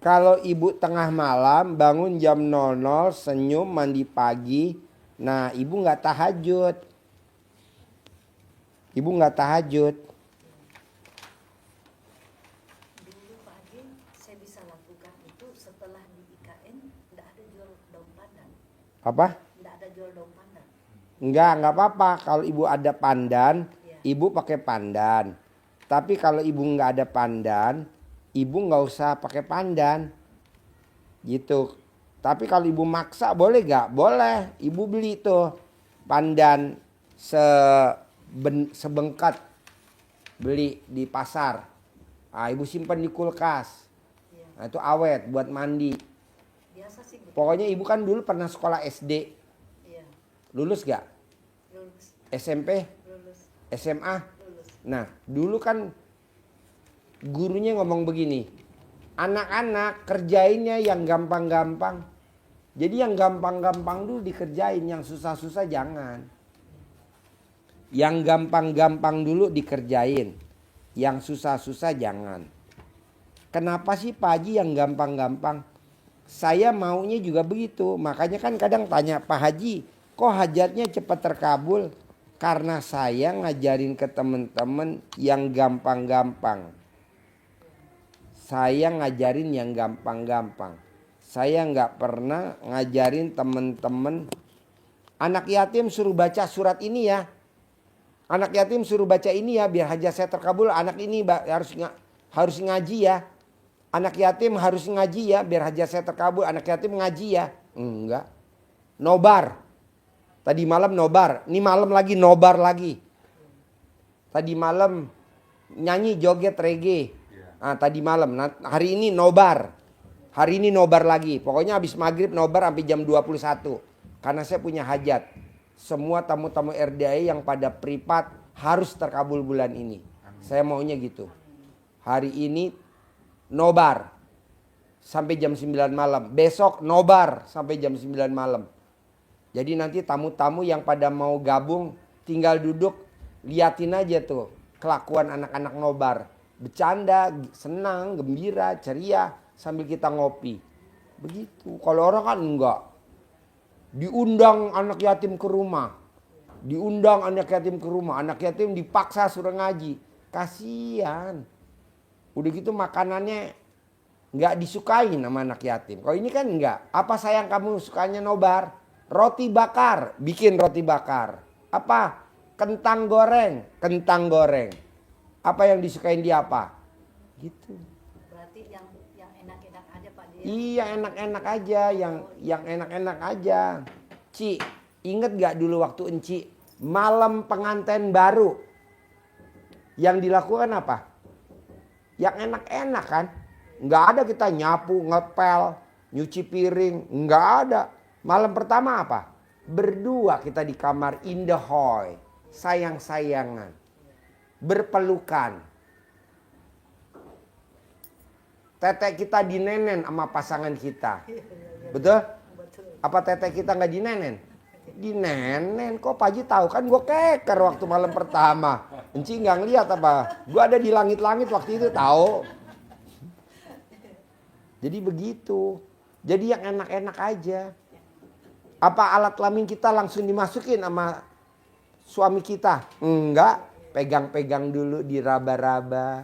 Kalau ibu tengah malam bangun jam 00, senyum, mandi pagi. Nah, ibu nggak tahajud. Ibu nggak tahajud. Dulu Pak Haji, saya bisa lakukan itu setelah di IKN, nggak ada jual daun pandan. Apa? Nggak ada jual daun pandan. Nggak apa-apa. Kalau ibu ada pandan, Iya. ibu pakai pandan. Tapi kalau ibu nggak ada pandan, ibu nggak usah pakai pandan. Gitu. Tapi kalau ibu maksa boleh gak? Boleh. Ibu beli tuh pandan sebengkat. Beli di pasar. Nah, ibu simpan di kulkas. Iya. Nah, itu awet buat mandi. Biasa sih begitu. Pokoknya ibu kan dulu pernah sekolah SD. Iya. Lulus gak? Lulus. SMP? Lulus. SMA? Lulus. Nah, dulu kan gurunya ngomong begini. Anak-anak kerjainnya yang gampang-gampang. Jadi yang gampang-gampang dulu dikerjain, yang susah-susah jangan. Yang gampang-gampang dulu dikerjain, yang susah-susah jangan. Kenapa sih Pak Haji yang gampang-gampang? Saya maunya juga begitu. Makanya kan kadang tanya Pak Haji, kok hajatnya cepat terkabul? Karena saya ngajarin ke teman-teman yang gampang-gampang. Saya ngajarin yang gampang-gampang. Saya nggak pernah ngajarin teman-teman anak yatim suruh baca surat ini ya. Anak yatim suruh baca ini ya biar hajat saya terkabul. Anak ini harus ngaji ya. Anak yatim harus ngaji ya biar hajat saya terkabul. Anak yatim ngaji ya. Enggak. Nobar. Tadi malam nobar. Ini malam lagi nobar lagi. Tadi malam nyanyi joget reggae. Nah, tadi malam. Nah, hari ini nobar. Hari ini nobar lagi. Pokoknya habis maghrib nobar sampai jam 21. Karena saya punya hajat. Semua tamu-tamu RDI yang pada privat harus terkabul bulan ini. Saya maunya gitu. Hari ini nobar. Sampai jam 9 malam. Besok nobar sampai jam 9 malam. Jadi nanti tamu-tamu yang pada mau gabung tinggal duduk. Liatin aja tuh kelakuan anak-anak nobar. Bercanda, senang, gembira, ceria sambil kita ngopi. Begitu. Kalau orang kan enggak. Diundang anak yatim ke rumah. Diundang anak yatim ke rumah. Anak yatim dipaksa suruh ngaji. Kasihan. Udah gitu makanannya enggak disukain sama anak yatim. Kalau ini kan enggak. Apa sayang kamu sukanya nobar? Roti bakar. Bikin roti bakar. Apa? Kentang goreng. Kentang goreng. Apa yang disukain dia apa? Gitu. Berarti yang enak-enak aja Pak dia. Iya enak-enak aja, yang enak-enak aja. Ci, inget gak dulu waktu Enci malam pengantin baru yang dilakukan apa? Yang enak-enak kan? Nggak ada kita nyapu, ngepel, nyuci piring, nggak ada. Malam pertama apa? Berdua kita di kamar in the hall, sayang-sayangan, berpelukan. Tetek kita dinenen sama pasangan kita. Betul? Apa tetek kita nggak dinenen? Dinenen. Kok Pak Haji tahu kan gue keker waktu malam pertama. Enci nggak ngeliat apa? Gue ada di langit-langit waktu itu tahu. Jadi begitu. Jadi yang enak-enak aja. Apa alat kelamin kita langsung dimasukin sama suami kita? Enggak. Pegang-pegang dulu, diraba-raba.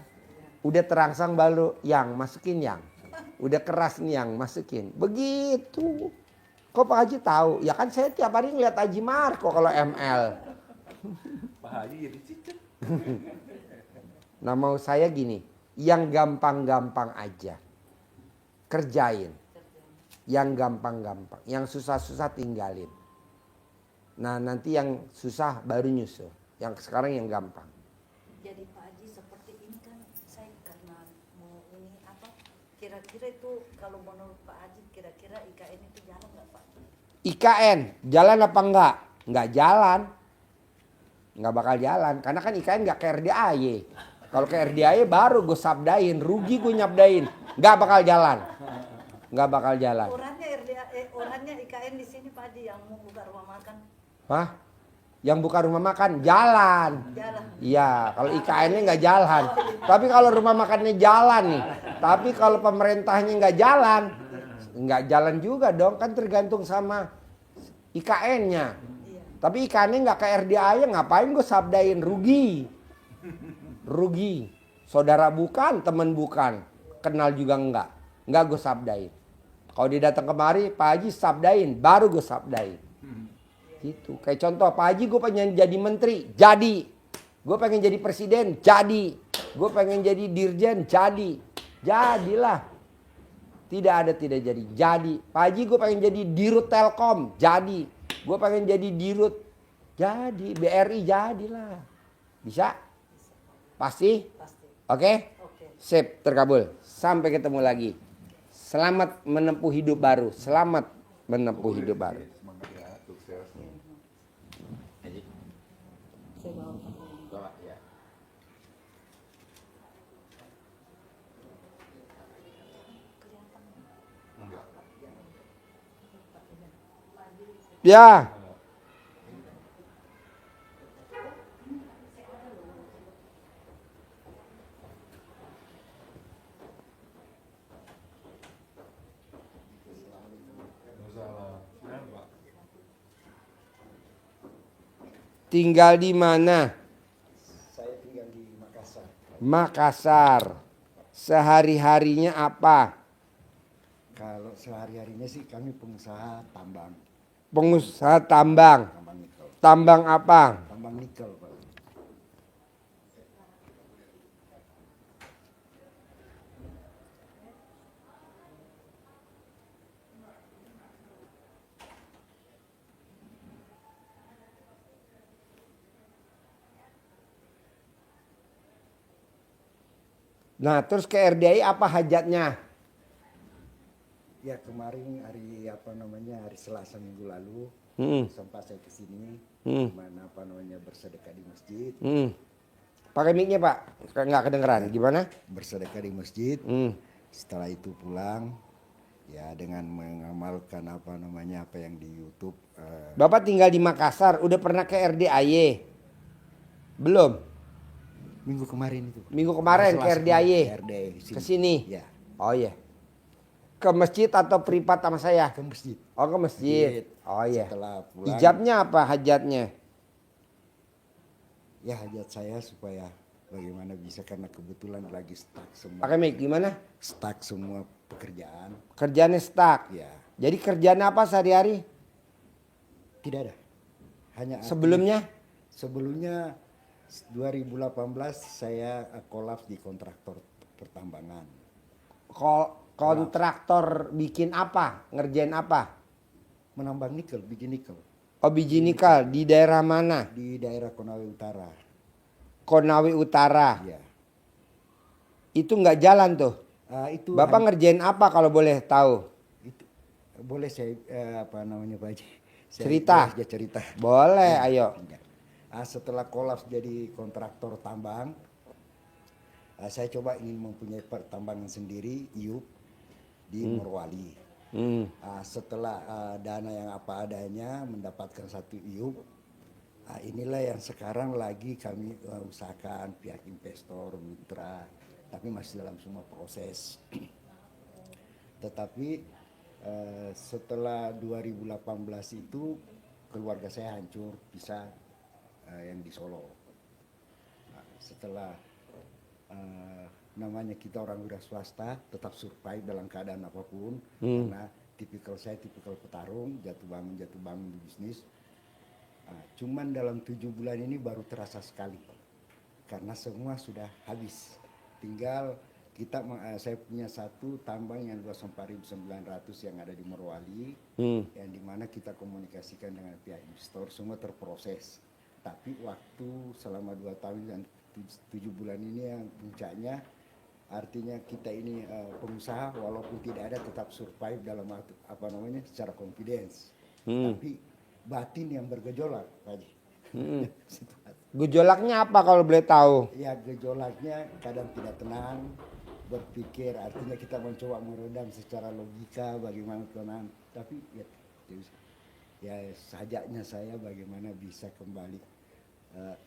Udah terangsang baru yang masukin yang. Udah keras nih yang masukin. Begitu. Kok Pak Haji tahu? Ya kan saya tiap hari ngeliat Haji Marco kalau ML. Pak Haji jadi cicit. Nah mau saya gini. Yang gampang-gampang aja. Kerjain. Yang gampang-gampang. Yang susah-susah tinggalin. Nah nanti yang susah baru nyusul. Yang sekarang yang gampang. Jadi Pak Haji seperti ini kan saya karena mau ini apa? Kira-kira itu kalau menurut Pak Haji kira-kira IKN itu jalan nggak Pak? IKN jalan apa enggak? Enggak jalan. Enggak bakal jalan. Karena kan IKN enggak ke RDAY. Kalau ke RDAY baru gue sabdain. Rugi gue nyabdain. Enggak bakal jalan. Enggak bakal jalan. Orangnya RDA, orangnya IKN di sini Pak Haji yang mau buka rumah makan. Hah? Yang bukan rumah makan jalan. Jalan. Iya, kalau IKN-nya nggak jalan. Tapi kalau rumah makannya jalan nih. Tapi kalau pemerintahnya nggak jalan juga dong. Kan tergantung sama IKN-nya. Iya. Tapi IKN-nya nggak ke RDA ya ngapain gue sabdain, rugi. Rugi. Saudara bukan, teman bukan. Kenal juga enggak. Enggak gue sabdain. Kalau dia datang kemari, Pak Haji sabdain, baru gue sabdain. Gitu. Kayak contoh, Pak Haji gue pengen jadi menteri, jadi. Gue pengen jadi presiden, jadi. Gue pengen jadi dirjen, jadi. Jadilah. Tidak ada tidak jadi. Jadi. Pak Haji gue pengen jadi dirut Telkom, jadi. Gue pengen jadi dirut, jadi. BRI, jadilah. Bisa? Pasti? Pasti. Oke? Oke. Sip, terkabul. Sampai ketemu lagi. Selamat menempuh hidup baru. Selamat menempuh hidup baru. Semangat ya, sukses. Haji, Saya bawa. bawa ya. Enggak. Ya. Salah. Kenapa? Tinggal di mana? Saya tinggal di Makassar. Makassar. Sehari-harinya apa? Kalau sehari-harinya sih kami pengusaha tambang, Pengusaha tambang. tambang nikel. Tambang apa? Tambang nikel, Pak. Nah, terus ke RDI apa hajatnya? Ya kemarin hari Selasa minggu lalu sempat saya ke sini, mana bersedekah di masjid, Pakai mic-nya, Pak. Nggak kedengeran. Gimana? bersedekah di masjid. Setelah itu pulang, ya dengan mengamalkan apa yang di YouTube. Bapak tinggal di Makassar. Udah pernah ke RDAY? Belum? Minggu kemarin itu. Minggu kemarin ke Selasa RDAY? ke RDAY sini. Ke sini? Ya, Oh iya. Ke masjid atau privat sama saya? ke masjid. Oh, ke masjid. Oh iya. Setelah pulang, Ijabnya apa hajatnya? ya hajat saya supaya bagaimana bisa, karena kebetulan lagi stuck semua. Pakai mic gimana? Stuck semua pekerjaan. Kerjaannya stuck. Ya, Jadi kerjaan apa sehari-hari? tidak ada. Hanya Sebelumnya? Sebelumnya 2018 saya kolaps di kontraktor pertambangan. Kontraktor bikin apa? Ngerjain apa? Menambang nikel, biji nikel Oh, biji nikel. Di daerah mana? di daerah Konawe Utara. Konawe Utara. Ya. Itu nggak jalan tuh. Itu Bapak ngerjain apa kalau boleh tahu? itu, boleh saya Pak Haji? Cerita. Saya cerita. Boleh, ayo. Setelah kolaps jadi kontraktor tambang, saya coba ingin mempunyai pertambangan sendiri, IUP, di Morowali. Setelah dana yang apa adanya, mendapatkan satu IUP, inilah yang sekarang lagi kami usahakan pihak investor, mitra, tapi masih dalam semua proses. Tetapi setelah 2018 itu keluarga saya hancur, pisah, yang di Solo. Setelah namanya kita orang wira swasta tetap survive dalam keadaan apapun, karena saya tipikal petarung, jatuh bangun di bisnis. Cuman dalam 7 bulan ini baru terasa sekali, karena semua sudah habis. Tinggal saya punya satu tambang yang 24.900 yang ada di Morowali, yang dimana kita komunikasikan dengan pihak investor, semua terproses. Tapi waktu selama 2 tahun dan 7 bulan ini yang puncaknya, artinya kita ini pengusaha walaupun tidak ada tetap survive dalam secara confidence. Tapi batin yang bergejolak, Pak Haji. Gejolaknya apa kalau boleh tahu? Ya, gejolaknya kadang tidak tenang, berpikir, artinya kita mencoba meredam secara logika bagaimana tenang, tapi Ya sajaknya saya bagaimana bisa kembali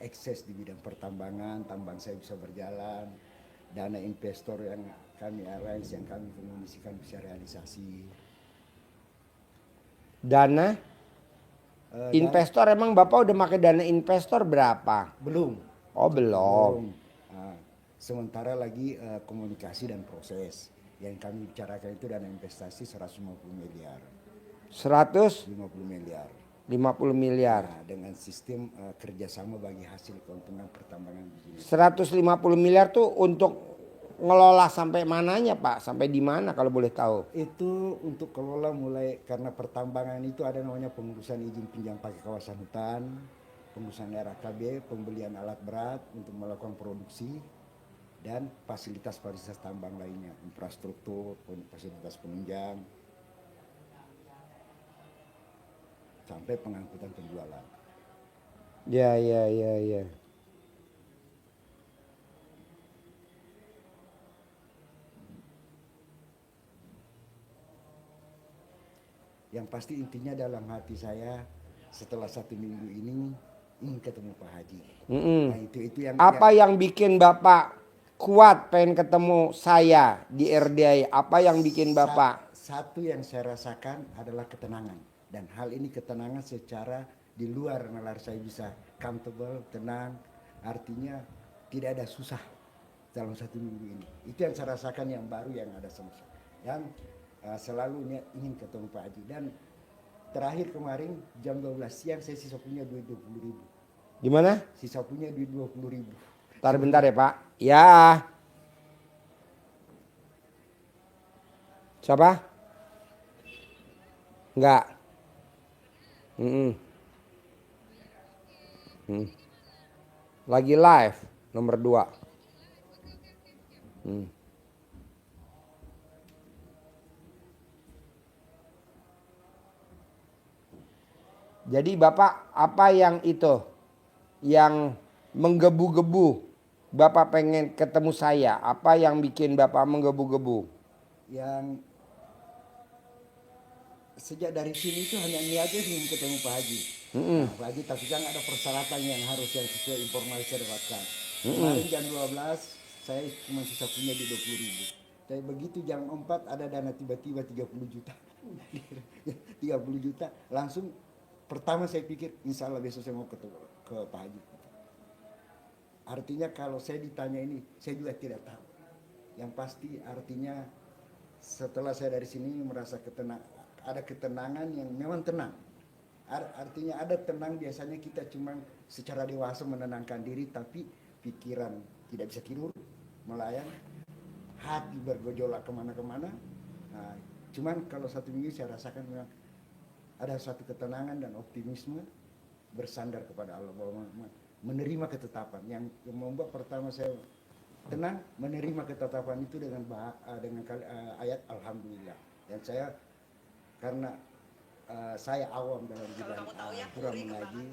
ekses di bidang pertambangan, tambang saya bisa berjalan, dana investor yang kami arrange, yang kami komunikasikan bisa realisasi. Dana investor, emang Bapak udah pakai dana investor berapa? Belum. Oh belum. Nah, sementara lagi komunikasi dan proses. Yang kami bicarakan itu dana investasi 150 miliar. 150 50 miliar. miliar. Nah, dengan sistem kerjasama bagi hasil keuntungan pertambangan di sini. 150 miliar tuh untuk ngelola sampai mananya Pak? Sampai di mana kalau boleh tahu? Itu untuk kelola mulai karena pertambangan itu ada namanya pengurusan izin pinjam pakai kawasan hutan, pengurusan RAKB, pembelian alat berat untuk melakukan produksi, dan fasilitas-fasilitas tambang lainnya, infrastruktur, fasilitas penunjang, sampai pengangkutan penjualan. Ya, ya, ya, ya. Yang pasti intinya dalam hati saya setelah 1 minggu ini ingin ketemu Pak Haji. Nah itu yang Apa yang bikin Bapak kuat pengen ketemu saya di RDI? Apa yang bikin Bapak? Satu yang saya rasakan adalah ketenangan, dan hal ini ketenangan secara di luar nalar saya bisa comfortable, tenang, artinya tidak ada susah dalam 1 minggu ini. Itu yang saya rasakan yang baru yang ada sama saya. Dan selalu ingin ketemu Pak Haji. Dan terakhir kemarin jam 12 siang saya sisa punya duit 20.000. Gimana? Sisa punya duit 20.000. Bentar ya Pak. Ya. Siapa? Enggak. Lagi live nomor 2. Jadi Bapak apa yang itu? Yang menggebu-gebu Bapak pengen ketemu saya? Apa yang bikin Bapak menggebu-gebu? Yang sejak dari sini itu hanya niatnya ingin ketemu Pak Haji. Nah, Pak Haji, tapi kan ada persyaratan yang harus yang sesuai informasi saya dapatkan. Kemarin jam 12 saya cuma sisa punya di 20.000. Tapi begitu jam 4 ada dana tiba-tiba 30 juta. 30 juta langsung pertama saya pikir insya Allah besok saya mau ketemu ke Pak Haji. Artinya kalau saya ditanya ini saya juga tidak tahu. Yang pasti artinya setelah saya dari sini merasa ada ketenangan yang memang tenang. Artinya ada tenang, biasanya kita cuma secara dewasa menenangkan diri, tapi pikiran tidak bisa tidur, melayang, hati bergejolak kemana-kemana. Nah, cuman kalau 1 minggu saya rasakan memang ada suatu ketenangan dan optimisme, bersandar kepada Allah, bahwa menerima ketetapan. Yang membuat pertama saya tenang, menerima ketetapan itu dengan ayat Alhamdulillah. Dan saya karena saya awam dalam bidang Quran mengaji,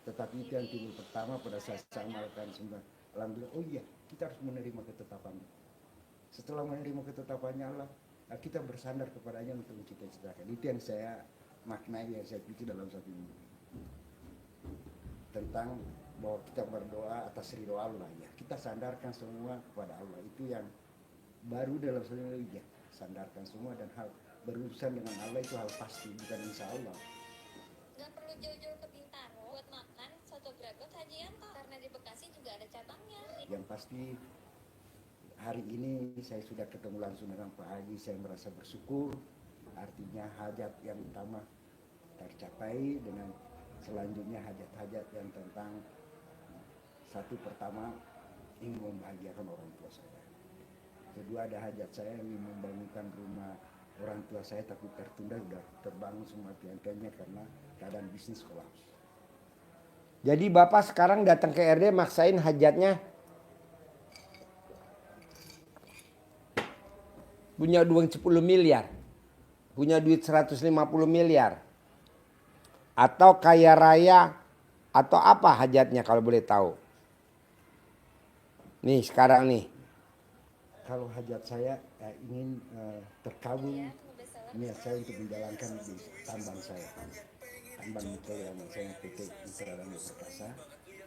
tetapi itu yang timbul pertama pada saat saya amalkan semua. Alhamdulillah, oh iya kita harus menerima ketetapannya. Setelah menerima ketetapannya Allah, kita bersandar kepadanya untuk mencita-citakan. Itu yang saya maknai, yang saya pikir dalam 1 minggu. Tentang bahwa kita berdoa atas ridho Allah, ya kita sandarkan semua kepada Allah. Itu yang baru dalam 1 minggu, ya sandarkan semua, dan hal berurusan dengan Allah itu hal pasti, bukan insya Allah. Nggak perlu jauh-jauh ke Bintaro buat makan soto Bragot Haji Yanto, karena di Bekasi juga ada cabangnya. Yang pasti hari ini saya sudah ketemu langsung dengan Pak Haji, saya merasa bersyukur. Artinya hajat yang utama tercapai, dengan selanjutnya hajat-hajat yang tentang satu, pertama ingin membahagiakan orang tua saya. Kedua, ada hajat saya ingin membangunkan rumah orang tua saya, tapi tertunda, sudah terbangun semua tiang-tiangnya karena keadaan bisnis kolaps. Jadi Bapak sekarang datang ke RD maksain hajatnya. Punya duit 10 miliar. Punya duit 150 miliar. Atau kaya raya. Atau apa hajatnya kalau boleh tahu? Nih sekarang nih. Kalau hajat saya ingin terkabul niat saya untuk menjalankan di tambang saya. Bank Mitra yang saya PT Mitra Dana Perkasa,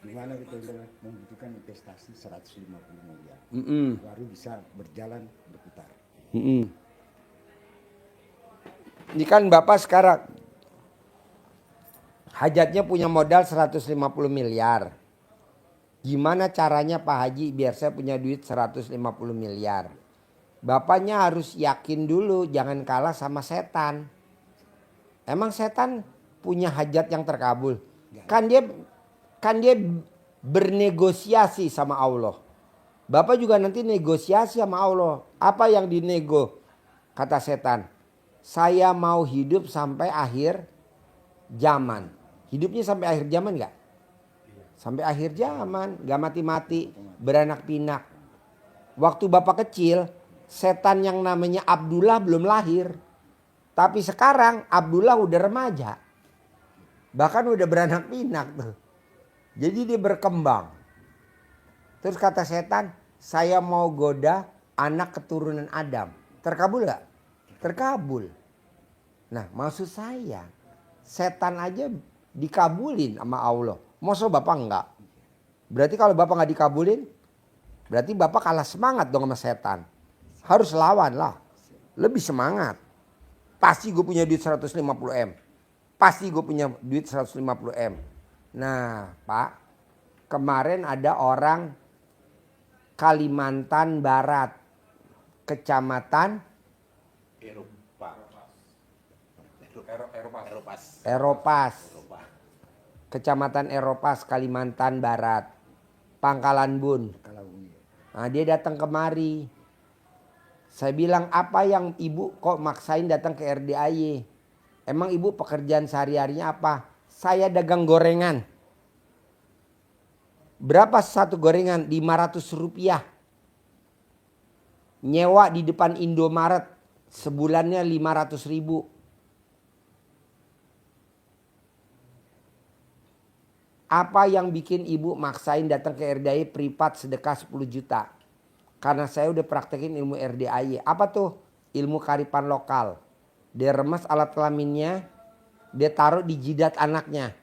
di mana kita membutuhkan investasi 150 miliar. Baru bisa berjalan berputar. Ini kan Bapak sekarang hajatnya punya modal 150 miliar. Gimana caranya Pak Haji biar saya punya duit 150 miliar? Bapaknya harus yakin dulu, jangan kalah sama setan. Emang setan punya hajat yang terkabul? Kan dia bernegosiasi sama Allah. Bapak juga nanti negosiasi sama Allah. Apa yang dinego? Kata setan, saya mau hidup sampai akhir zaman. Hidupnya sampai akhir zaman gak? Sampai akhir zaman, gak mati-mati, beranak pinak. Waktu Bapak kecil, setan yang namanya Abdullah belum lahir. Tapi sekarang Abdullah udah remaja. Bahkan udah beranak pinak tuh. Jadi dia berkembang. Terus kata setan, saya mau goda anak keturunan Adam. Terkabul gak? Terkabul. Nah maksud saya, setan aja dikabulin sama Allah. Masa Bapak enggak? Berarti kalau Bapak enggak dikabulin, berarti Bapak kalah semangat dong sama setan. Harus lawan lah. Lebih semangat. Pasti gue punya duit 150 M. Pasti gue punya duit 150 M. Nah Pak, kemarin ada orang Kalimantan Barat, Kecamatan Eropas. Kecamatan Eropas, Kalimantan Barat, Pangkalan Bun. Nah, dia datang kemari. Saya bilang, apa yang ibu kok maksain datang ke RDAY? Emang ibu pekerjaan sehari-harinya apa? Saya dagang gorengan. Berapa satu gorengan? 500 rupiah. Nyewa di depan Indomaret. Sebulannya 500 ribu. Apa yang bikin ibu maksain datang ke RDAY privat sedekah 10 juta? Karena saya udah praktekin ilmu RDAY. Apa tuh? Ilmu kearifan lokal. Dia remas alat kelaminnya. Dia taruh di jidat anaknya.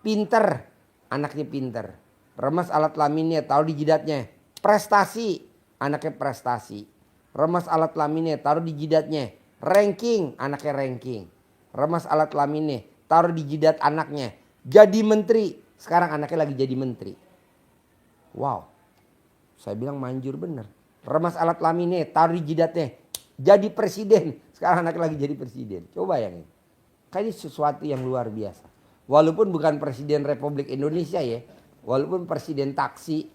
Pinter. Anaknya pinter. Remas alat kelaminnya taruh di jidatnya. Prestasi. Anaknya prestasi. Remas alat kelaminnya taruh di jidatnya. Ranking. Anaknya ranking. Remas alat kelaminnya taruh di jidat anaknya. Jadi menteri. Sekarang anaknya lagi jadi menteri. Wow. Saya bilang manjur bener. Remas alat kelaminnya taruh di jidatnya. Jadi presiden. Sekarang anaknya lagi jadi presiden. Coba yang ini. Kayaknya sesuatu yang luar biasa. Walaupun bukan presiden Republik Indonesia ya. Walaupun presiden taksi.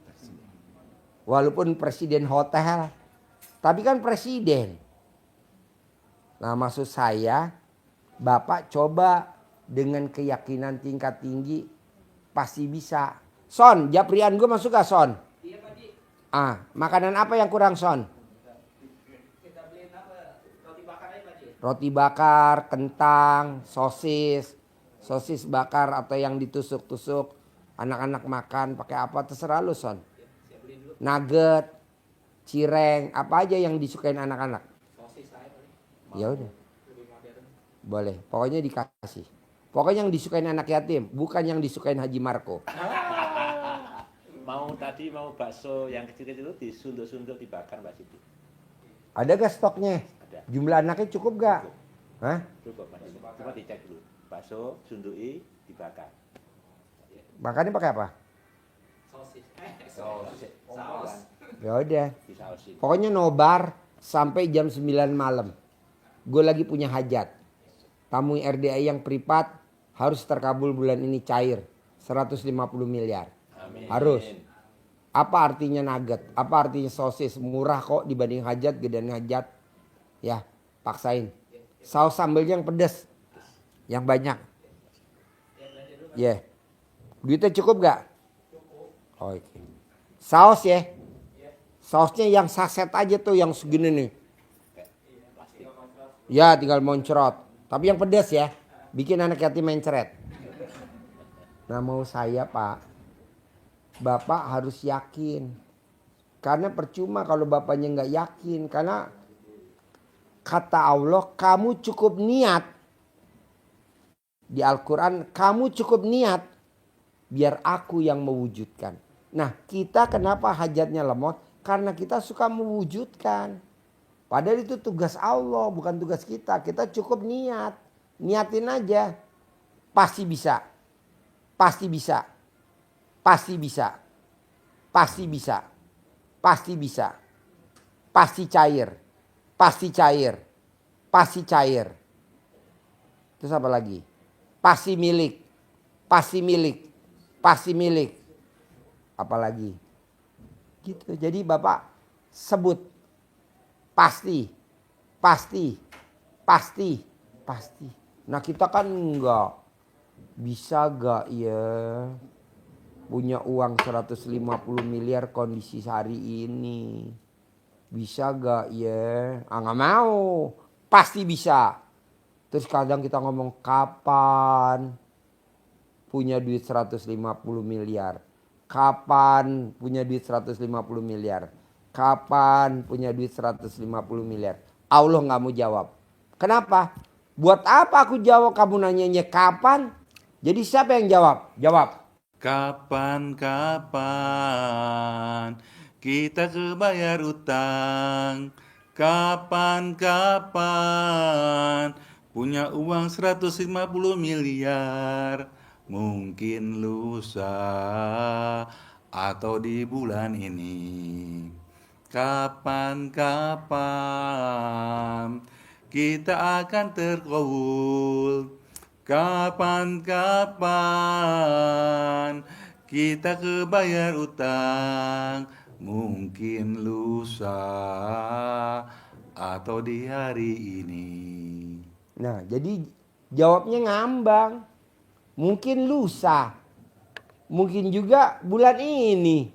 Walaupun presiden hotel. Tapi kan presiden. Nah maksud saya. Bapak coba dengan keyakinan tingkat tinggi. Pasti bisa. Son, Japrian gue masuk gak Son? Iya Pak Ji. Makanan apa yang kurang Son? Kita beliin apa? Roti bakar aja Pak Ji. Roti bakar, kentang, sosis. Sosis bakar atau yang ditusuk-tusuk. Anak-anak makan pakai apa terserah lu Son. Nugget, cireng, apa aja yang disukain anak-anak. Sosis saya paling. Ya udah. Boleh, pokoknya dikasih. Pokoknya yang disukain anak yatim, bukan yang disukain Haji Marco. Mau bakso yang kecil-kecil itu disunduk-sunduk dibakar Mbak Siti. Ada gak stoknya? Ada. Jumlah anaknya cukup gak? Hah? Cukup Mbak Siti. Cuma dicek dulu. Bakso, sundui, dibakar. Makannya pakai apa? Sosis. Ya udah. Disausin. Pokoknya nobar sampai jam 9 malam. Gue lagi punya hajat. Tamu RDAY yang privat harus terkabul bulan ini cair. 150 miliar. Amin. Harus. Apa artinya nugget? Apa artinya sosis? Murah kok dibanding hajat, gedean hajat. Ya, paksain. Saus sambelnya yang pedas. Yang banyak. Ya. Yeah. Duitnya cukup gak? Cukup. Oke. Saus ya. Sausnya yang saset aja tuh yang segini nih. Ya, tinggal moncrot. Tapi yang pedas ya. Bikin anak yatim mencret. Nah mau saya Pak, Bapak harus yakin. Karena percuma kalau Bapaknya nggak yakin. Karena kata Allah, kamu cukup niat. di Al-Quran, kamu cukup niat biar aku yang mewujudkan. Nah, kita kenapa hajatnya lemot? Karena kita suka mewujudkan. Padahal itu tugas Allah, bukan tugas kita. Kita cukup niat. Niatin aja. Pasti bisa. Pasti bisa. Pasti bisa. Pasti bisa. Pasti bisa. Pasti cair. Pasti cair. Pasti cair. Terus apa lagi? Pasti milik. Pasti milik. Pasti milik. Apalagi? Gitu. Jadi Bapak sebut pasti, pasti, pasti, pasti. Nah kita kan enggak. Bisa gak ya punya uang 150 miliar kondisi hari ini? Bisa gak ya? Nggak mau. Pasti bisa. Terus kadang kita ngomong kapan punya duit 150 miliar? Kapan punya duit 150 miliar? Kapan punya duit 150 miliar? Allah nggak mau jawab. Kenapa? Buat apa aku jawab? Kamu nanyanya kapan? Jadi siapa yang jawab? Jawab. Kapan kita kebayar utang? Kapan punya uang 150 miliar? Mungkin lusa atau di bulan ini. Kapan kita akan terkabul? Kapan kita kebayar utang? Mungkin lusa atau di hari ini. Nah jadi jawabnya ngambang. Mungkin lusa. Mungkin juga bulan ini.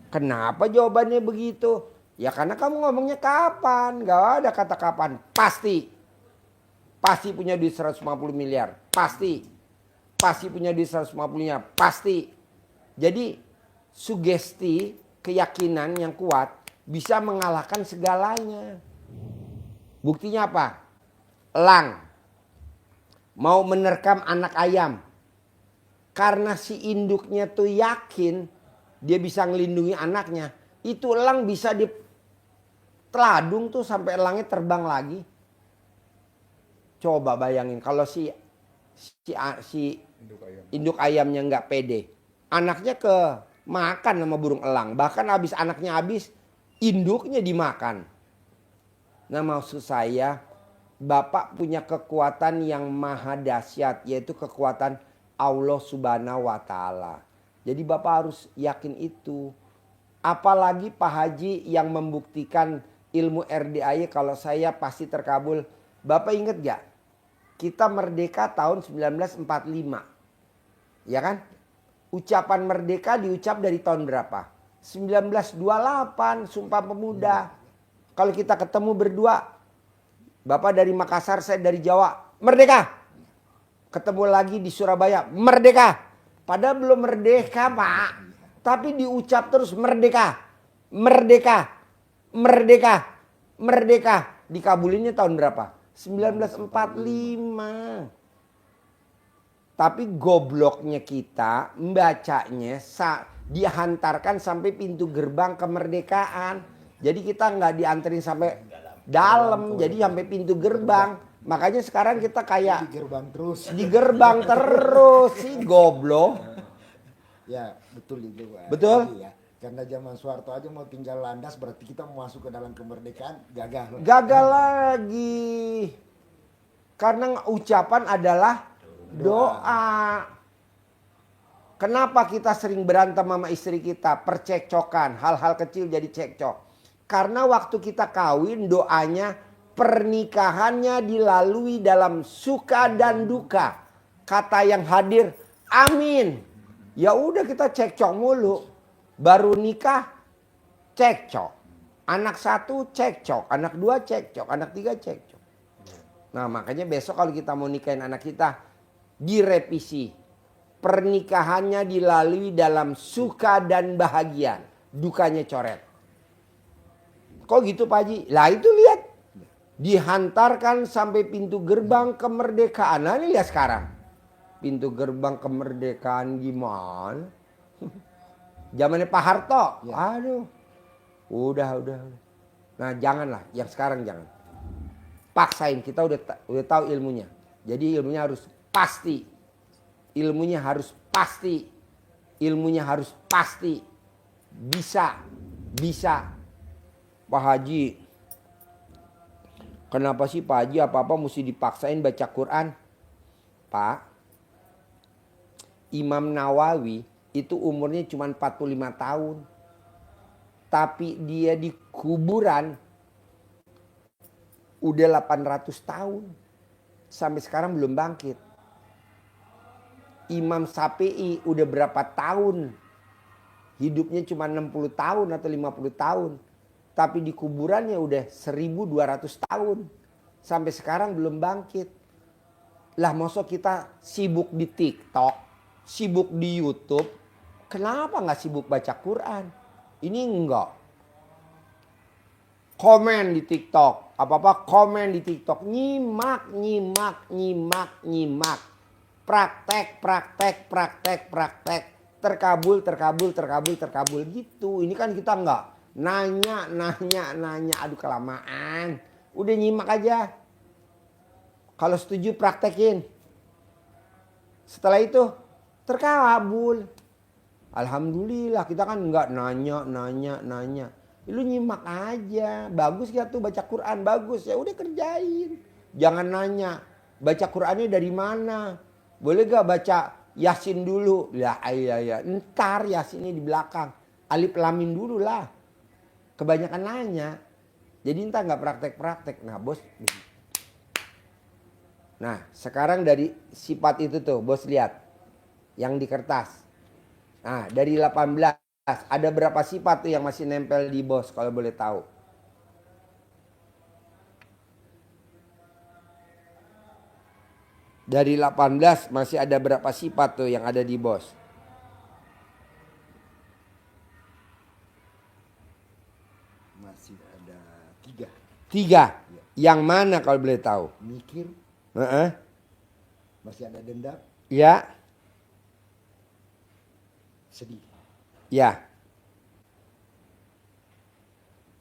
Kenapa jawabannya begitu? Ya karena kamu ngomongnya kapan. Gak ada kata kapan. Pasti. Pasti punya duit 150 miliar. Pasti. Pasti punya duit 150 miliar. Pasti. Jadi sugesti, keyakinan yang kuat bisa mengalahkan segalanya. Buktinya apa? Elang mau menerkam anak ayam. Karena si induknya tuh yakin dia bisa ngelindungi anaknya. Itu elang bisa diteladung tuh sampai elangnya terbang lagi. Coba bayangin kalau si induk ayamnya nggak pede. Anaknya makan sama burung elang. Bahkan anaknya habis, induknya dimakan. Nah maksud saya, Bapak punya kekuatan yang maha dahsyat, yaitu kekuatan Allah Subhanahu wa Ta'ala. Jadi Bapak harus yakin itu. Apalagi Pak Haji yang membuktikan ilmu RDAY kalau saya pasti terkabul. Bapak ingat gak? Kita merdeka tahun 1945. Ya kan? Ucapan merdeka diucap dari tahun berapa? 1928, Sumpah Pemuda. Kalau kita ketemu berdua, Bapak dari Makassar, saya dari Jawa, merdeka. Ketemu lagi di Surabaya, merdeka. Padahal belum merdeka Pak. Tapi diucap terus merdeka. Merdeka. Merdeka. Merdeka. Dikabulinnya tahun berapa? 1945. Tapi gobloknya kita membacanya dihantarkan sampai pintu gerbang kemerdekaan. Jadi kita nggak dianterin sampai dalam, jadi sampai pintu gerbang. Makanya sekarang kita kayak Di gerbang terus. di gerbang terus sih goblok. Ya betul itu Pak. Betul. Jadi, ya, karena zaman Soeharto aja mau tinggal landas, berarti kita mau masuk ke dalam kemerdekaan gagal. Gagal lagi. Karena ucapan adalah doa. Kenapa kita sering berantem sama istri kita? Percekcokan, hal-hal kecil jadi cekcok. Karena waktu kita kawin doanya pernikahannya dilalui dalam suka dan duka. Kata yang hadir, amin. Ya udah kita cekcok mulu. Baru nikah cekcok. Anak 1 cekcok, anak 2 cekcok, anak 3 cekcok. Nah makanya besok kalau kita mau nikahin anak kita, direvisi. Pernikahannya dilalui dalam suka dan bahagia. Dukanya coret. Kok gitu Pak Haji? Lah itu lihat. Dihantarkan sampai pintu gerbang kemerdekaan. Nah ini lihat sekarang. pintu gerbang kemerdekaan gimana? Zamannya Pak Harto. Ya. Aduh. Udah. Nah, janganlah, yang sekarang jangan. Paksain, kita udah tahu ilmunya. Jadi ilmunya harus pasti. Ilmunya harus pasti. Ilmunya harus pasti. Bisa. Pak Haji, kenapa sih Pak Haji apa-apa mesti dipaksain baca Quran? Pak, Imam Nawawi itu umurnya cuma 45 tahun. Tapi dia di kuburan udah 800 tahun. Sampai sekarang belum bangkit. Imam Syafi'i udah berapa tahun? Hidupnya cuma 60 tahun atau 50 tahun. Tapi di kuburannya udah 1200 tahun. Sampai sekarang belum bangkit. Lah masa kita sibuk di TikTok, sibuk di YouTube. Kenapa nggak sibuk baca Quran? Ini enggak. Komen di TikTok. Apa-apa komen di TikTok. Nyimak. Praktek. Terkabul gitu. Ini kan kita enggak. Nanya. Aduh kelamaan. Udah nyimak aja. Kalau setuju praktekin. Setelah itu terkabul. Alhamdulillah kita kan enggak nanya. Lu nyimak aja. Bagus gak tuh baca Quran? Bagus. Ya udah kerjain. Jangan nanya. Baca Qurannya dari mana? Boleh gak baca Yasin dulu? Ya iya. Ntar Yasinnya di belakang. Alif Lam Mim dulu lah. Kebanyakan nanya. Jadi ntar gak praktek. Nah bos. Nah sekarang dari sifat itu tuh bos lihat. Yang di kertas. Nah dari 18. Ada berapa sifat tuh yang masih nempel di bos kalau boleh tahu? Dari 18 masih ada berapa sifat tuh yang ada di bos? Masih ada 3. 3. Yang mana kalau boleh tahu? Mikir, Heeh. masih ada dendam, Ya. sedih. Ya.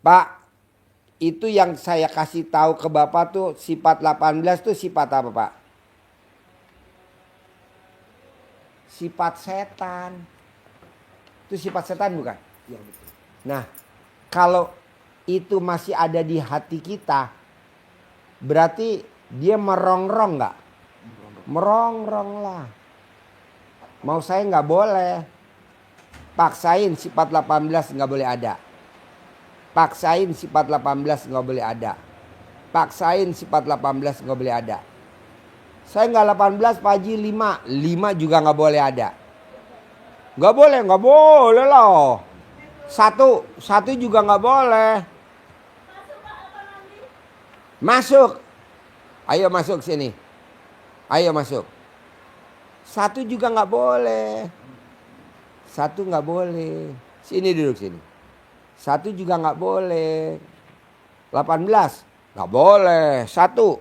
Pak, itu yang saya kasih tahu ke Bapak tuh sifat 18 tuh sifat apa, Pak? Sifat setan. Itu sifat setan bukan? Ya betul. Nah, kalau itu masih ada di hati kita, berarti dia merongrong nggak? Merongrong lah. Mau saya nggak boleh. Paksain sifat 18 nggak boleh ada. Paksain sifat 18 nggak boleh ada. Paksain sifat 18 nggak boleh ada. Saya nggak 18 Pak Haji 5. 5 juga nggak boleh ada. Nggak boleh loh. Satu juga nggak boleh. Masuk. Ayo masuk sini. Ayo masuk. 1 juga nggak boleh. 1 nggak boleh. Sini duduk sini. 1 juga nggak boleh. 18 nggak boleh. 1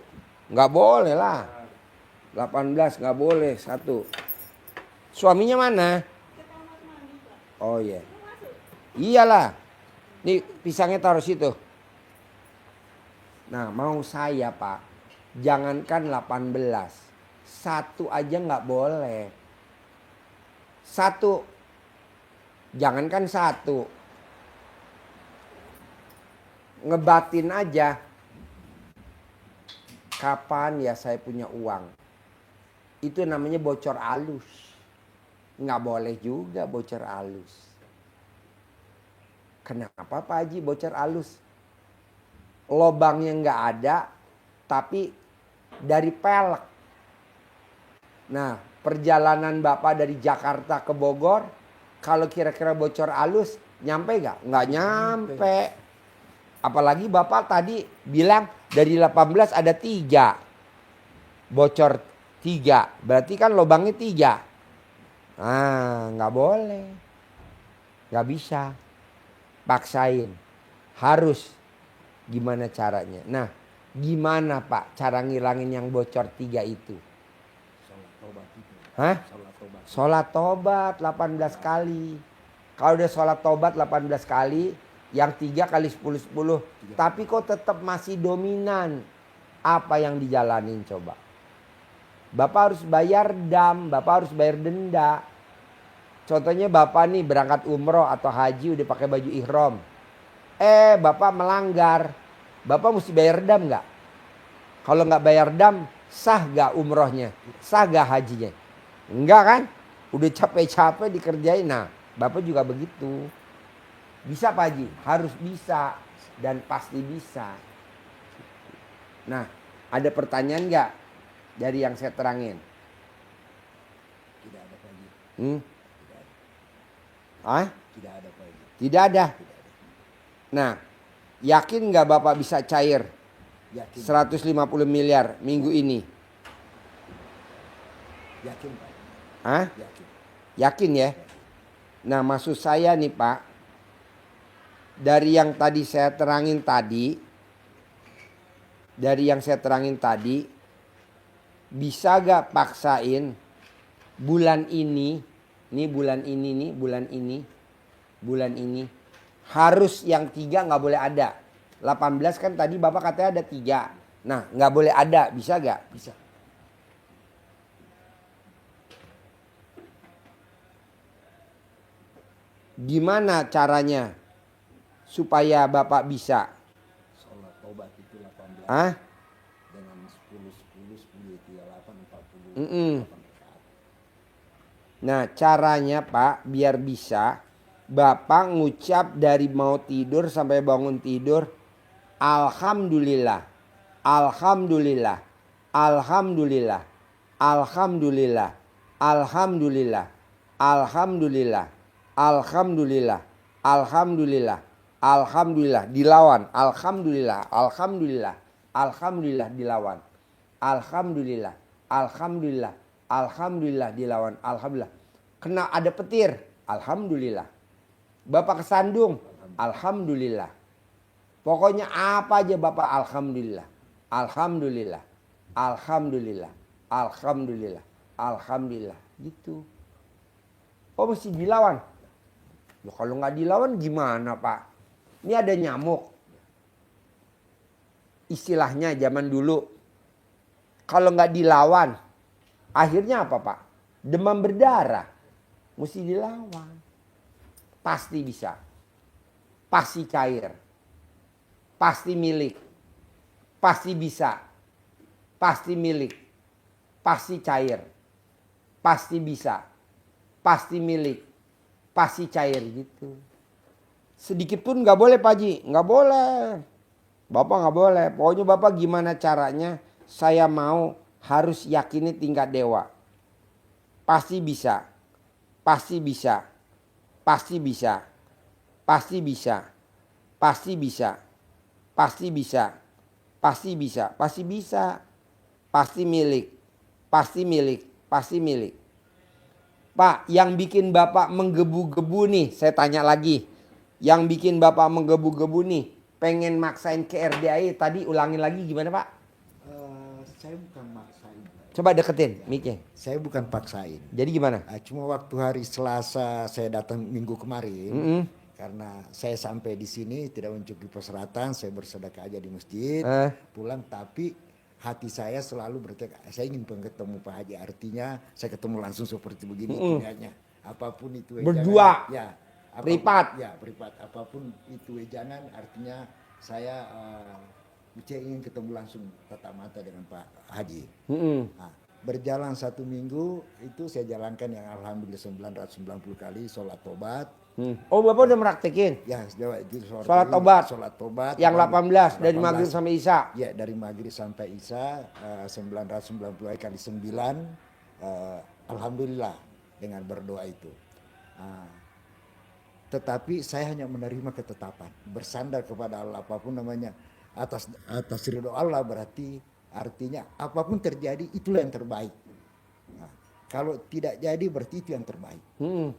nggak boleh lah. 18 nggak boleh. 1. Suaminya mana? Oh iya. Iyalah. Nih pisangnya taruh situ. Nah mau saya Pak. Jangankan 18. 1 aja nggak boleh. 1. Jangankan 1. Ngebatin aja. Kapan ya saya punya uang? Itu namanya bocor alus. Nggak boleh juga bocor alus. Kenapa Pak Haji bocor alus? Lobangnya nggak ada, tapi dari pelek. Nah, perjalanan Bapak dari Jakarta ke Bogor, kalau kira-kira bocor alus, nyampe nggak? Nggak nyampe. Apalagi Bapak tadi bilang dari 18 ada 3. Bocor 3. Berarti kan lubangnya 3. Ah, nggak boleh. Nggak bisa. Paksain. Harus. Gimana caranya? Nah, gimana Pak cara ngilangin yang bocor 3 itu? Sholat taubat itu. Hah? Sholat tobat. Sholat tobat 18 kali. Kalau udah sholat tobat 18 kali, yang 3 kali 10-10. Tapi kok tetap masih dominan. Apa yang dijalanin coba? Bapak harus bayar dam, Bapak harus bayar denda. Contohnya Bapak nih berangkat umroh atau haji udah pakai baju ihram. Bapak melanggar. Bapak mesti bayar dam nggak? Kalau nggak bayar dam, sah nggak umrohnya? Sah nggak hajinya? Enggak kan? Udah capek-capek dikerjain. Nah, Bapak juga begitu. Bisa Pak Haji? Harus bisa. Dan pasti bisa. Nah, ada pertanyaan nggak dari yang saya terangin? Tidak ada Pak Haji. Ah? Tidak ada Pak Haji. Tidak ada. Nah, yakin nggak Bapak bisa cair Yakin. 150 miliar minggu ini? Yakin Pak. Hah? Yakin. Yakin ya? Nah, maksud saya nih Pak, dari yang tadi saya terangin tadi, bisa gak paksain bulan ini harus yang 3 nggak boleh ada. 18 kan tadi Bapak katanya ada 3. Nah, nggak boleh ada, bisa gak? Bisa. Gimana caranya supaya Bapak bisa? Sholat tobat itu 18. Hah? Dengan 10, 38, 40. Mm-mm. Nah, caranya Pak, biar bisa, Bapak ngucap dari mau tidur sampai bangun tidur, Alhamdulillah, Alhamdulillah, Alhamdulillah, Alhamdulillah, Alhamdulillah, Alhamdulillah, Alhamdulillah, Alhamdulillah, Alhamdulillah, dilawan, Alhamdulillah, Alhamdulillah, Alhamdulillah dilawan, Alhamdulillah, Alhamdulillah, Alhamdulillah dilawan, Alhamdulillah. Kena ada petir, Alhamdulillah. Bapak kesandung, Alhamdulillah. Pokoknya apa aja Bapak Alhamdulillah, Alhamdulillah, Alhamdulillah, Alhamdulillah, Alhamdulillah, gitu. Oh mesti dilawan. Loh, kalau nggak dilawan gimana Pak? Ini ada nyamuk. Istilahnya zaman dulu. Kalau nggak dilawan, akhirnya apa Pak? Demam berdarah. Mesti dilawan. Pasti bisa. Pasti cair. Pasti milik. Pasti bisa. Pasti milik. Pasti cair. Pasti bisa. Pasti milik. Pasti cair gitu. Sedikit pun nggak boleh Pak Haji. Nggak boleh. Bapak nggak boleh. Pokoknya Bapak gimana caranya, saya mau harus yakini tingkat dewa. Pasti bisa. Pasti bisa. Pasti bisa. Pasti bisa. Pasti bisa. Pasti bisa. Pasti bisa. Pasti bisa. Pasti milik. Pasti milik. Pasti milik. Pak, yang bikin Bapak menggebu-gebu nih, saya tanya lagi. Yang bikin Bapak menggebu-gebu nih, pengen maksain ke RDAI, tadi ulangin lagi gimana Pak? Saya bukan maksain. Coba deketin mic-nya. Saya bukan paksain. Jadi gimana? Cuma waktu hari Selasa saya datang minggu kemarin, karena saya sampai di sini tidak mencukupi persyaratan, saya bersedekah aja di masjid, pulang, tapi hati saya selalu bertekad, saya ingin ketemu Pak Haji, artinya saya ketemu langsung seperti begini niatnya. Apapun itu berdua, ya, apapun, privat. Ya, privat. Apapun itu jangan, artinya saya ingin ketemu langsung tatap mata dengan Pak Haji. Nah, berjalan 1 minggu itu saya jalankan yang alhamdulillah 990 kali sholat tobat. Oh Bapak udah meraktekin? Ya, itu Sholat tobat. Sholat tobat. Yang 18 dari maghrib sampai isya. Ya, dari maghrib sampai isya 990 kali 9. Alhamdulillah dengan berdoa itu. Tetapi saya hanya menerima ketetapan, bersandar kepada Allah, apapun namanya atas ridho Allah, berarti artinya apapun terjadi itulah yang terbaik. Kalau tidak jadi berarti itu yang terbaik.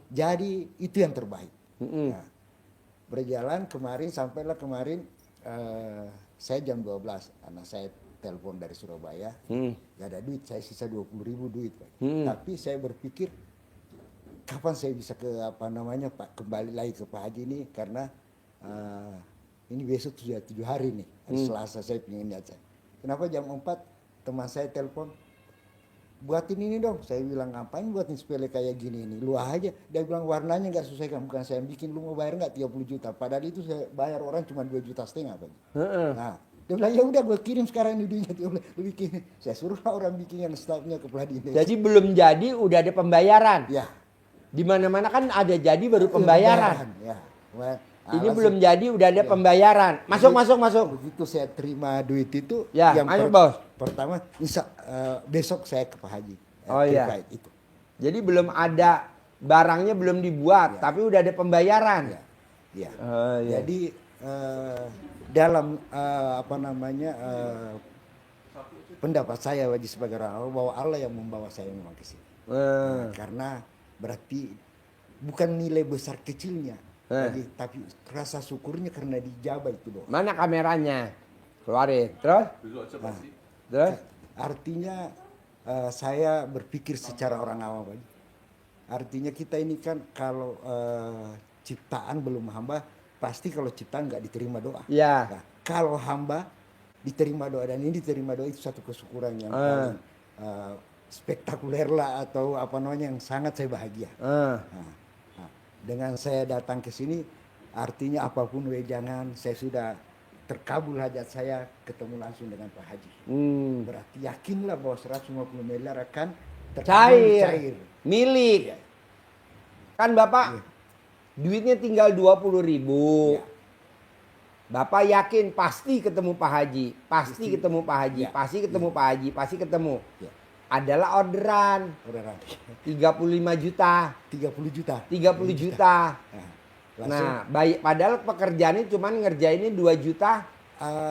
Jadi itu yang terbaik. Nah, berjalan kemarin, sampailah kemarin saya jam 12 karena saya telepon dari Surabaya, Hmm. gak ada duit, saya sisa 20.000 duit Pak. Hmm. Tapi saya berpikir kapan saya bisa ke Pak, kembali lagi ke Pak Haji ini, karena ini besok sudah 7 hari nih, hari Selasa saya pengen lihat saya. Kenapa jam 4 teman saya telepon, buatin ini dong. Saya bilang, ngapain buatin sepele kayak gini ini, lu aja. Dia bilang warnanya nggak sesuai, bukan saya yang bikin, lu mau bayar nggak 30 juta. Padahal itu saya bayar orang cuma 2,5 juta Pak. Nah, dia bilang ya udah gue kirim sekarang ini duitnya, dia bilang, lu bikin. Saya suruh orang bikin yang staffnya ke Pladine. Jadi belum jadi udah ada pembayaran. Ya. Di mana-mana kan ada jadi baru pembayaran. Ya. Ini belum jadi udah ada pembayaran. Masuk. Begitu saya terima duit itu, Ya, ayo, Bos. pertama besok saya ke Pak Haji. Oh, iya. terkait itu. Jadi belum ada barangnya belum dibuat, tapi udah ada pembayaran. Ya. Ya. Oh, iya. Jadi dalam pendapat saya wajib sebagai orang awam, bahwa Allah yang membawa saya memang ke sini. Karena berarti bukan nilai besar kecilnya, tapi rasa syukurnya karena dijabah itu doang. Mana kameranya? Keluarin. Terus? Terus? Artinya saya berpikir secara orang awam aja. Artinya kita ini kan kalau ciptaan belum hamba, pasti kalau ciptaan nggak diterima doa. Ya. Nah, kalau hamba diterima doa, dan ini diterima doa, itu satu kesyukuran yang paling spektakuler lah, atau yang sangat saya bahagia. Nah, dengan saya datang ke sini, artinya apapun wejangan, saya sudah terkabul hajat saya, ketemu langsung dengan Pak Haji. Berarti yakinlah bahwa 150 miliar akan terkabul cair. Milik. Kan Bapak duitnya tinggal 20.000. Ya. Bapak yakin pasti ketemu Pak Haji, pasti ketemu Pak Haji, Ya. pasti ketemu Pak Haji, pasti ketemu. Ya. Adalah orderan Orderan 35 juta, 30 juta. 30 juta. Langsung, Nah, baik, padahal pekerjaannya cuma ngerjainnya 2 juta.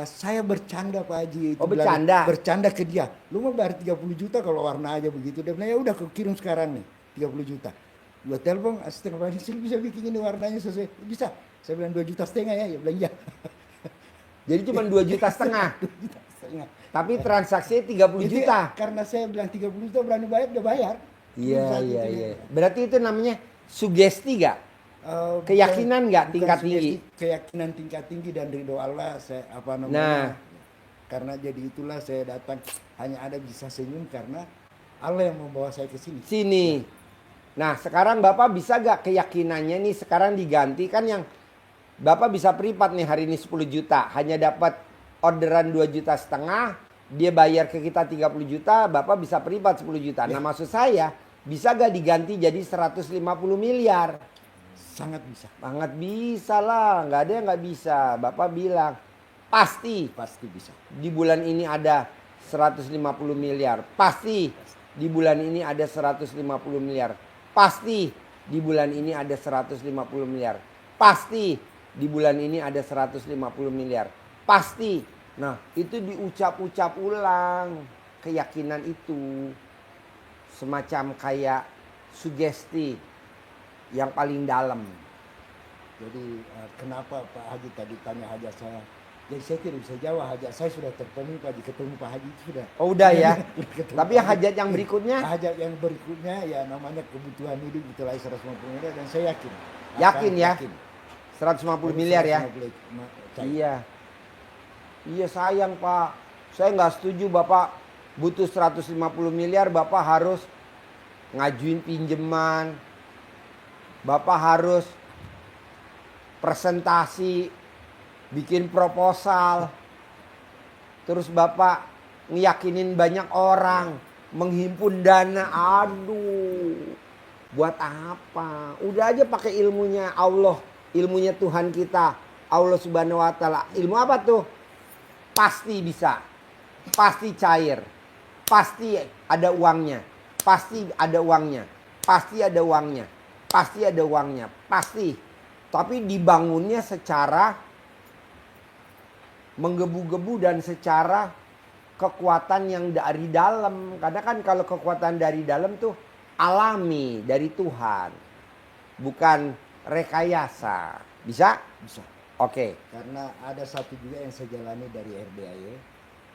saya bercanda Pak Haji. Oh, bercanda? Bercanda ke dia. Lu mau bayar 30 juta kalau warna aja begitu. Dia bilang ya udah, aku kirim sekarang nih 30 juta. Gua telepon asisten Pak Haji, bisa bikin ini warnanya sesuai. Bisa. Saya bilang 2,5 juta ya. Ya bilang iya. Jadi cuma 2,5 juta. 2,5 juta. Tapi transaksinya 30 Itu juta. Karena saya bilang 30 juta berani bayar, dia bayar. Iya, Saat iya, itu iya. dia. Berarti itu namanya sugesti gak? Keyakinan nggak tingkat tinggi? Keyakinan tingkat tinggi dan ridho Allah. Saya Nah. karena jadi itulah saya datang, hanya ada bisa senyum karena Allah yang membawa saya ke sini. Sini. Nah, sekarang Bapak bisa gak keyakinannya nih sekarang diganti, kan yang Bapak bisa privat nih hari ini 10 juta, hanya dapat orderan 2,5 juta, dia bayar ke kita 30 juta, Bapak bisa privat 10 juta. Nah, maksud saya bisa gak diganti jadi 150 miliar? Sangat bisa. Sangat bisa lah, nggak ada yang nggak bisa. Bapak bilang pasti Pasti bisa. di bulan ini ada 150 miliar. Pasti di bulan ini ada 150 miliar. Pasti di bulan ini ada 150 miliar. Pasti di bulan ini ada 150 miliar. Pasti. Nah, itu diucap-ucap ulang. Keyakinan itu semacam kayak sugesti yang paling dalam. Jadi kenapa Pak Haji tadi tanya hajat saya? Jadi saya tidak bisa jawab, hajat saya sudah terpenuhi Pak Haji, ketemu Pak Haji itu sudah. Oh udah ya. Ketemu Tapi Pak Haji. hajat yang berikutnya? Hajat yang berikutnya ya namanya kebutuhan hidup itu lagi 150 miliar, dan saya yakin. Yakin ya? Yakin. 150 miliar ya? 150 Iya. Iya sayang Pak. Saya nggak setuju Bapak butuh 150 miliar, Bapak harus ngajuin pinjaman. Bapak harus presentasi, bikin proposal. Terus Bapak ngiyakinin banyak orang, menghimpun dana. Aduh, buat apa? Udah aja pakai ilmunya Allah, ilmunya Tuhan kita, Allah Subhanahu wa Ta'ala. Ilmu apa tuh? Pasti bisa, pasti cair, pasti ada uangnya, pasti ada uangnya, pasti ada uangnya. Pasti ada uangnya, pasti. Tapi dibangunnya secara menggebu-gebu dan secara kekuatan yang dari dalam. Karena kan kalau kekuatan dari dalam tuh alami, dari Tuhan. Bukan rekayasa. Bisa? Bisa. Oke. Karena ada satu juga yang saya jalani dari RDAY.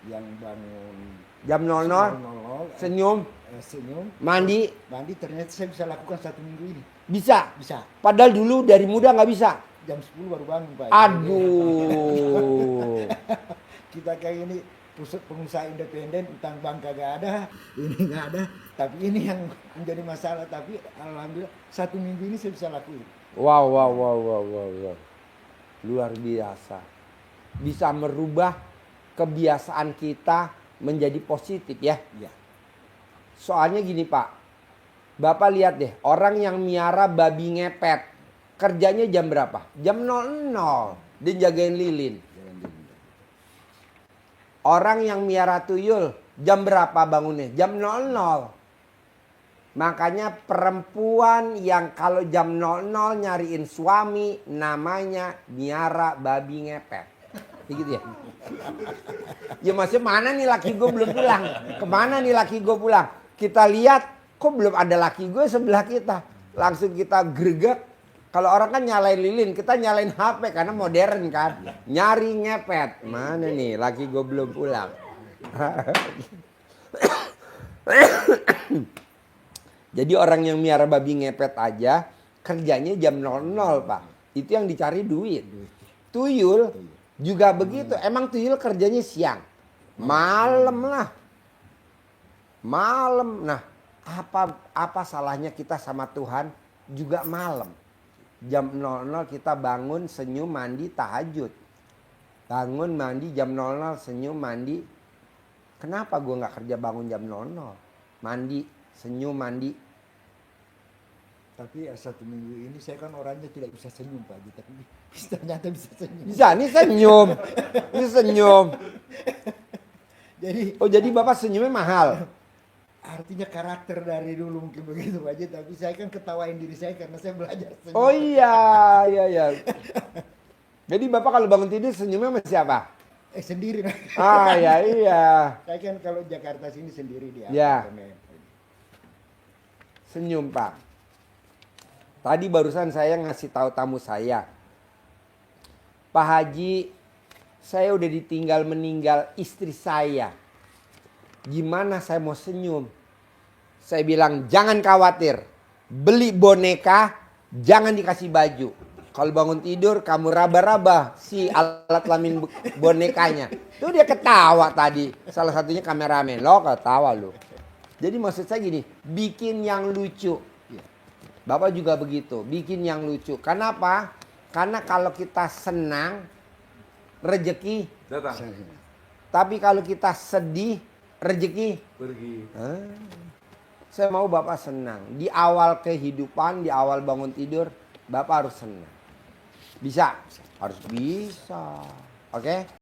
yang bangun Jam 00 00, senyum, senyum, mandi, mandi, ternyata saya bisa lakukan 1 minggu ini. bisa. Bisa. Padahal dulu dari muda nggak bisa. Jam 10 baru bangun, Pak. Aduh. Kita kayak ini pengusaha independen, utang bank kagak ada, ini nggak ada. Tapi ini yang menjadi masalah. Tapi alhamdulillah 1 minggu ini saya bisa lakuin. Wow. Luar biasa. Bisa merubah kebiasaan kita menjadi positif ya. Iya. Soalnya gini Pak. Bapak lihat deh, orang yang miara babi ngepet. Kerjanya jam berapa? Jam 00. Dia jagain lilin. Orang yang miara tuyul, jam berapa bangunnya? Jam 00. Makanya perempuan yang kalau jam 00 nyariin suami namanya miara babi ngepet. Begitu ya? Ya maksudnya mana nih laki gue belum pulang? Kemana nih laki gue pulang? Kita lihat kok belum ada laki gue sebelah kita. Langsung kita greget. Kalau orang kan nyalain lilin, kita nyalain HP karena modern kan. Nyari ngepet. Mana nih laki gue belum pulang? Jadi orang yang miara babi ngepet aja kerjanya jam 00 Pak. Itu yang dicari duit. Tuyul juga begitu. Emang tuyul kerjanya siang. Malam lah. Malam. Nah apa salahnya kita sama Tuhan juga malam. Jam 00 kita bangun, senyum, mandi, tahajud. Bangun, mandi, jam 00, senyum, mandi. Kenapa gue gak kerja bangun jam 00? Mandi, senyum, mandi. Tapi 1 minggu ini saya kan orangnya tidak bisa senyum Pak Haji, tapi ternyata bisa senyum. Bisa, ini senyum. Ini senyum. Jadi Jadi Bapak senyumnya mahal. artinya karakter dari dulu mungkin begitu Pak Haji, tapi saya kan ketawain diri saya karena saya belajar senyum. Oh iya. Jadi Bapak kalau bangun tidur senyumnya sama siapa? Sendiri. Iya. Saya kan kalau Jakarta sini sendiri di Ya. apartemen. Senyum Pak. Tadi barusan saya ngasih tahu tamu saya. Pak Haji, saya udah ditinggal meninggal istri saya. Gimana saya mau senyum? Saya bilang jangan khawatir. Beli boneka, jangan dikasih baju. Kalau bangun tidur kamu raba-raba si alat kelamin bonekanya. Tuh dia ketawa tadi. Salah satunya kameramen. Lo ketawa lo. Jadi maksud saya gini, bikin yang lucu. Bapak juga begitu, bikin yang lucu. Kenapa? Karena kalau kita senang, rezeki. Datang. Tapi kalau kita sedih, rezeki. Pergi. Saya mau Bapak senang. Di awal kehidupan, di awal bangun tidur, Bapak harus senang. Bisa? Harus bisa. Oke?